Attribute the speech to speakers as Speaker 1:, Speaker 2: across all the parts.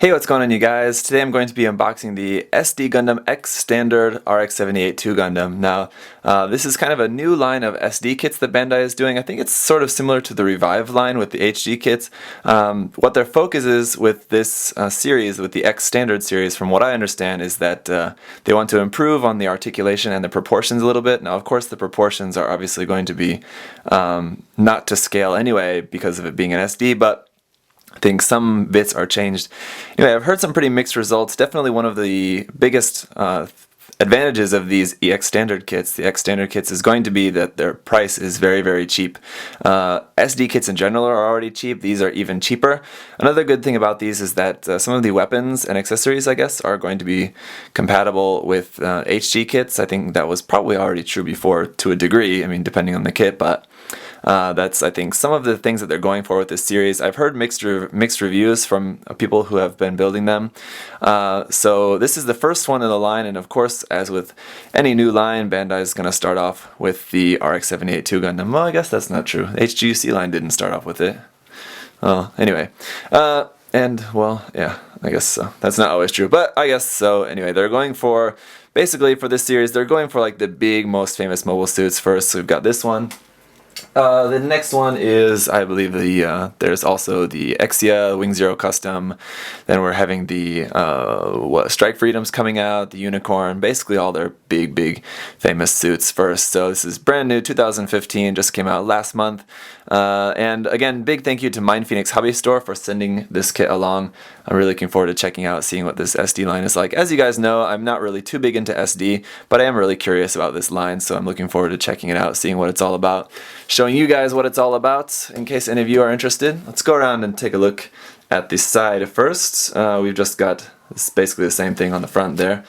Speaker 1: Hey, what's going on, you guys? Today I'm going to be unboxing the SD Gundam X Standard RX-78-2 Gundam. Now, this is kind of a new line of SD kits that Bandai is doing. I think it's sort of similar to the Revive line with the HG kits. What their focus is with this series, with the X Standard series, from what I understand, is that they want to improve on the articulation and the proportions a little bit. Now, of course, the proportions are obviously going to be not to scale anyway because of it being an SD, but I think some bits are changed. Anyway, I've heard some pretty mixed results. Definitely one of the biggest advantages of these EX Standard kits, the X Standard kits, is going to be that their price is very, very cheap. SD kits in general are already cheap. These are even cheaper. Another good thing about these is that some of the weapons and accessories, I guess, are going to be compatible with HG kits. I think that was probably already true before to a degree, I mean, depending on the kit, but that's, I think, some of the things that they're going for with this series. I've heard mixed reviews from people who have been building them. So this is the first one in the line, and of course, as with any new line, Bandai is going to start off with the RX-78-2 Gundam. Well, I guess that's not true. The HGUC line didn't start off with it. Well, anyway. And, well, yeah, I guess so. That's not always true, but I guess so. Anyway, they're going for, basically for this series, they're going for like the big, most famous mobile suits first. So we've got this one. The next one is, I believe, there's also the Exia Wing Zero Custom. Then we're having the Strike Freedoms coming out, the Unicorn, basically all their big famous suits first. So this is brand new, 2015, just came out last month. And again, big thank you to MindFenix Hobby Store for sending this kit along. I'm really looking forward to checking out, seeing what this SD line is like. As you guys know, I'm not really too big into SD, but I am really curious about this line, so I'm looking forward to checking it out, seeing what it's all about, showing you guys what it's all about, in case any of you are interested. Let's go around and take a look at the side first. We've just got, it's basically the same thing on the front there,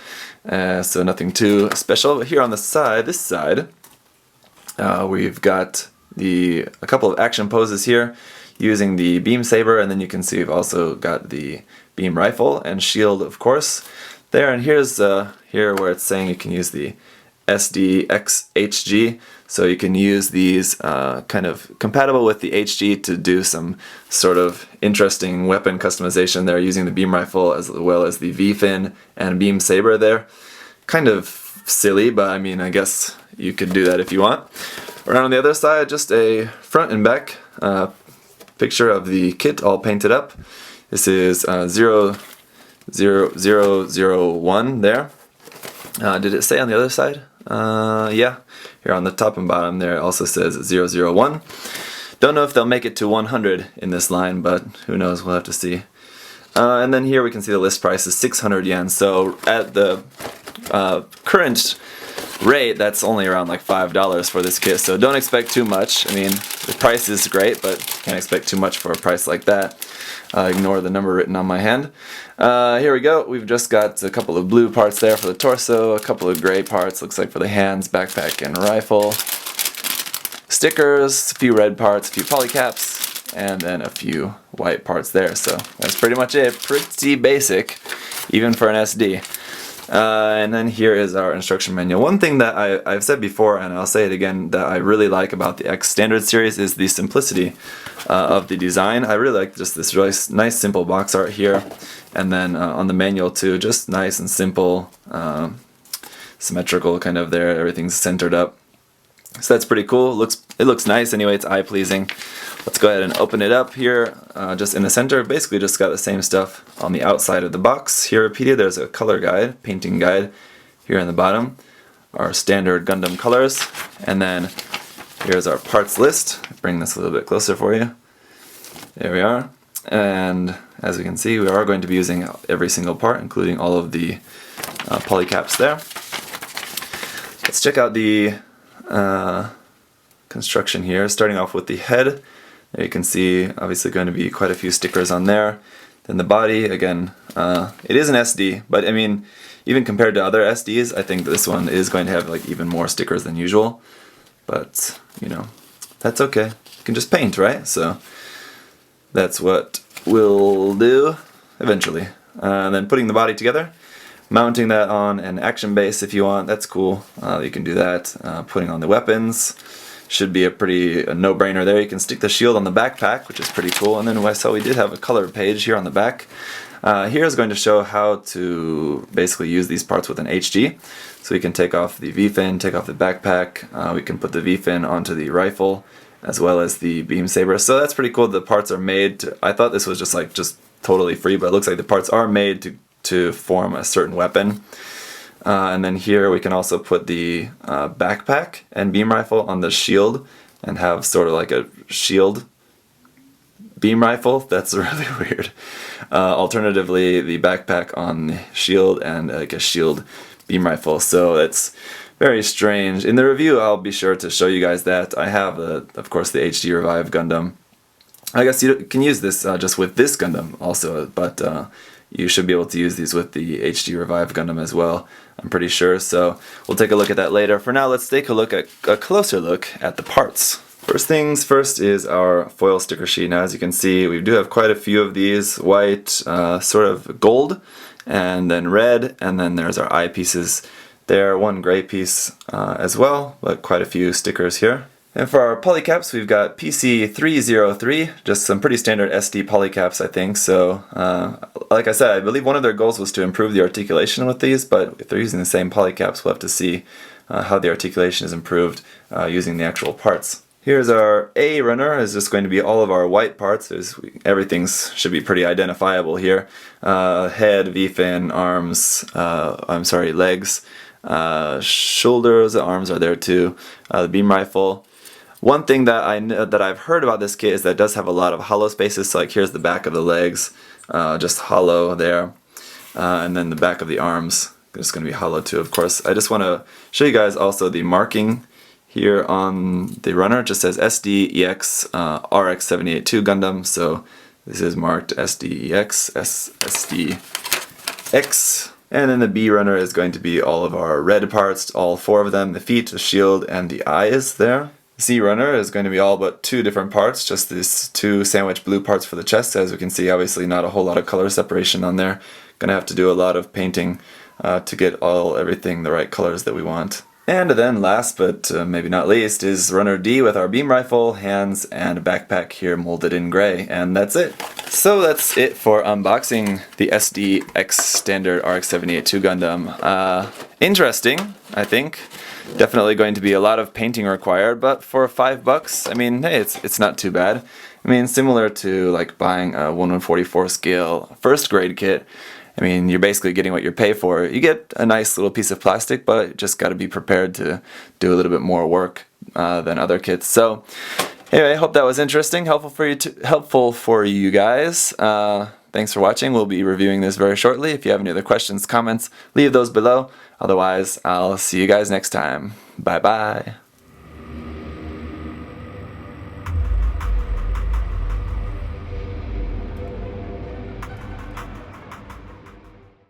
Speaker 1: so nothing too special. But here on the side, this side, we've got a couple of action poses here using the beam saber, and then you can see we've also got the beam rifle and shield, of course, there. And here's here where it's saying you can use the SDXHG, so you can use these kind of compatible with the HG to do some sort of interesting weapon customization there using the beam rifle as well as the V-fin and beam saber there. Kind of silly, but I mean, I guess you could do that if you want. Around on the other side, just a front and back picture of the kit all painted up. This is 00001 there. Did it say on the other side? Yeah, here on the top and bottom there it also says 001. Don't know if they'll make it to 100 in this line, but who knows, we'll have to see. And then here we can see the list price is 600 yen, so at the current rate, that's only around like $5 for this kit, so don't expect too much. I mean, the price is great, but can't expect too much for a price like that. Ignore the number written on my hand. Here we go. We've just got a couple of blue parts there for the torso, a couple of gray parts, looks like for the hands, backpack, and rifle. Stickers, a few red parts, a few polycaps, and then a few white parts there. So that's pretty much it. Pretty basic, even for an SD. And then here is our instruction manual. One thing that I've said before, and I'll say it again, that I really like about the X Standard series is the simplicity of the design. I really like just this really nice simple box art here, and then on the manual too, just nice and simple, symmetrical kind of there, everything's centered up. So that's pretty cool. It looks nice anyway, it's eye-pleasing. Let's go ahead and open it up here, just in the center. Basically just got the same stuff on the outside of the box. Here repeated, there's a color guide, painting guide here in the bottom. Our standard Gundam colors. And then here's our parts list. Bring this a little bit closer for you. There we are. And as we can see, we are going to be using every single part, including all of the polycaps there. Let's check out the construction here, starting off with the head. There you can see, obviously going to be quite a few stickers on there. Then the body, again, it is an SD, but I mean, even compared to other SDs, I think this one is going to have like even more stickers than usual. But, you know, that's okay. You can just paint, right? So that's what we'll do eventually. And then putting the body together, mounting that on an action base if you want, that's cool. You can do that. Putting on the weapons. Should be a no-brainer there. You can stick the shield on the backpack, which is pretty cool. And then I saw we did have a color page here on the back. Here's going to show how to basically use these parts with an HG. So we can take off the V-fin, take off the backpack, we can put the V-fin onto the rifle, as well as the beam saber. So that's pretty cool. The parts are made to, I thought this was just totally free, but it looks like the parts are made to form a certain weapon. And then here we can also put the backpack and beam rifle on the shield and have sort of like a shield beam rifle. That's really weird. Alternatively, the backpack on the shield and like a shield beam rifle. So it's very strange. In the review, I'll be sure to show you guys that. I have, of course, the HD Revive Gundam. I guess you can use this just with this Gundam also, but you should be able to use these with the HD Revive Gundam as well, I'm pretty sure. So we'll take a look at that later. For now, let's take a closer look at the parts. First things first is our foil sticker sheet. Now, as you can see, we do have quite a few of these. White, sort of gold, and then red, and then there's our eyepieces there. One gray piece as well, but quite a few stickers here. And for our polycaps, we've got PC303, just some pretty standard SD polycaps, I think. So, like I said, I believe one of their goals was to improve the articulation with these, but if they're using the same polycaps, we'll have to see how the articulation is improved using the actual parts. Here's our A runner. Is just going to be all of our white parts. Everything should be pretty identifiable here. Head, V-fin, arms, legs, shoulders, the arms are there too. The beam rifle. One thing that I've heard about this kit is that it does have a lot of hollow spaces. So like here's the back of the legs, just hollow there, and then the back of the arms is going to be hollow too. Of course, I just want to show you guys also the marking here on the runner. It just says SDEX RX-78-2 Gundam. So this is marked SDEX, SDX. And then the B runner is going to be all of our red parts, all four of them, the feet, the shield, and the eyes there. C runner is going to be all but two different parts, just these two sandwich blue parts for the chest. As we can see, obviously not a whole lot of color separation on there. Gonna have to do a lot of painting to get everything the right colors that we want. And then last but maybe not least is runner D with our beam rifle, hands, and a backpack here molded in gray. And that's it. So that's it for unboxing the SDX Standard RX-78-2 Gundam. Interesting, I think. Definitely going to be a lot of painting required, but for $5, I mean, hey, it's not too bad. I mean, similar to like buying a 1/144 scale first grade kit. I mean, you're basically getting what you pay for. You get a nice little piece of plastic, but you just got to be prepared to do a little bit more work than other kits. So, anyway, I hope that was interesting, helpful for you guys. Thanks for watching. We'll be reviewing this very shortly. If you have any other questions, comments, leave those below. Otherwise, I'll see you guys next time. Bye-bye.